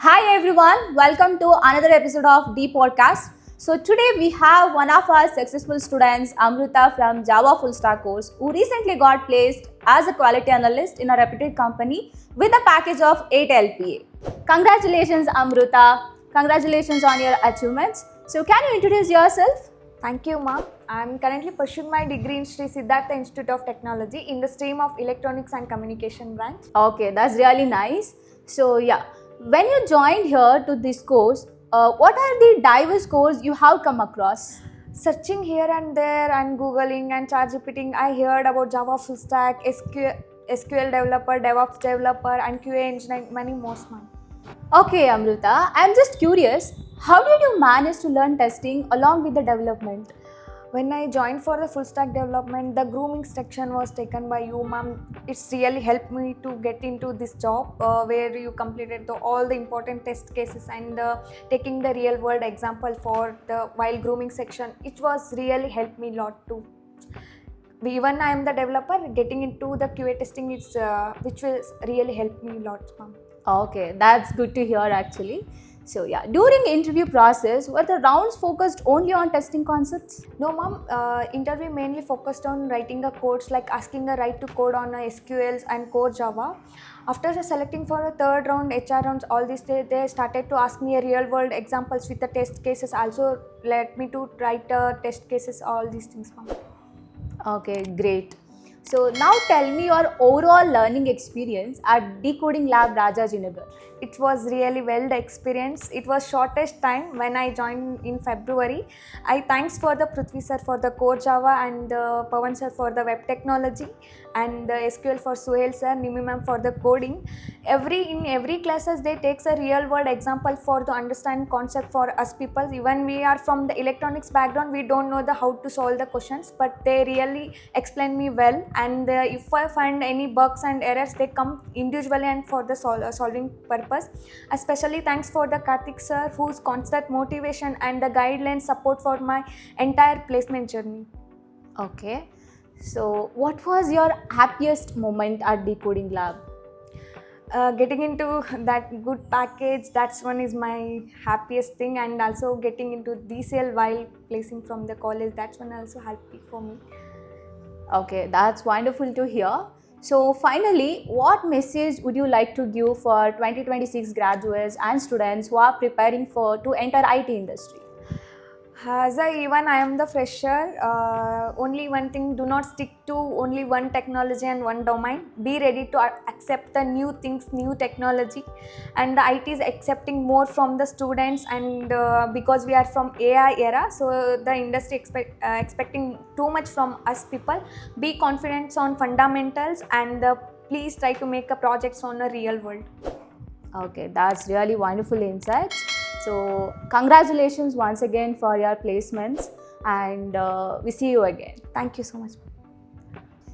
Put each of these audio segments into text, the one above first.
Hi everyone, welcome to another episode of the podcast. So today we have one of our successful students, Amruta from Java Full Stack course, who recently got placed as a quality analyst in a reputed company with a package of 8 LPA. Congratulations Amruta. Congratulations on your achievements. So can you introduce yourself? Thank you, ma'am. I'm currently pursuing my degree in Sri Siddhartha Institute of Technology in the stream of Electronics and Communication branch. Okay, that's really nice. So yeah, when you joined here to this course, what are the diverse courses you have come across? Searching here and there and Googling and ChatGPT, I heard about Java Full Stack, SQL developer, DevOps developer, and QA engineering, many more, ma'am. Okay, Amrita, I'm just curious, how did you manage to learn testing along with the development? When I joined for the full stack development, the grooming section was taken by you, ma'am. It's really helped me to get into this job where you completed all the important test cases and taking the real world example for the while grooming section. It was really helped me a lot too. Even I am the developer, getting into the QA testing, which will really help me a lot, ma'am. Okay, that's good to hear actually. So yeah, during interview process, were the rounds focused only on testing concepts? No, ma'am. Interview mainly focused on writing the codes, like asking the right to code on SQLs and core Java. After selecting for a third round, HR rounds, all this they started to ask me a real world examples with the test cases. Also, let me to write test cases, all these things, ma'am. Okay, great. So now tell me your overall learning experience at Decoding Lab Rajajinagar. It was really well the experience. It was shortest time when I joined in February. I thanks for the Prithvi sir for the core Java and Pawan sir for the web technology and SQL for Suhail sir, Nimi ma'am for the coding. In every classes they takes a real world example for the understand concept for us people. Even we are from the electronics background, we don't know the how to solve the questions, but they really explain me well. And if I find any bugs and errors, they come individually and for the solving purpose. Especially thanks for the Karthik sir, whose constant motivation and the guidelines support for my entire placement journey. Okay. So what was your happiest moment at Decoding Lab? Getting into that good package, that's one is my happiest thing, and also getting into DCL while placing from the college, that's one also happy for me. Okay, that's wonderful to hear. So finally, what message would you like to give for 2026 graduates and students who are preparing to enter IT industry? As I am the fresher, only one thing, do not stick to only one technology and one domain. Be ready to accept the new things, new technology, and the IT is accepting more from the students, and because we are from AI era, so the industry expecting too much from us people. Be confident on fundamentals and please try to make a projects on a real world. Okay, that's really wonderful insights. So congratulations once again for your placements, and we see you again. Thank you so much.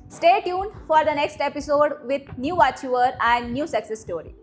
Stay tuned for the next episode with new achiever and new success story.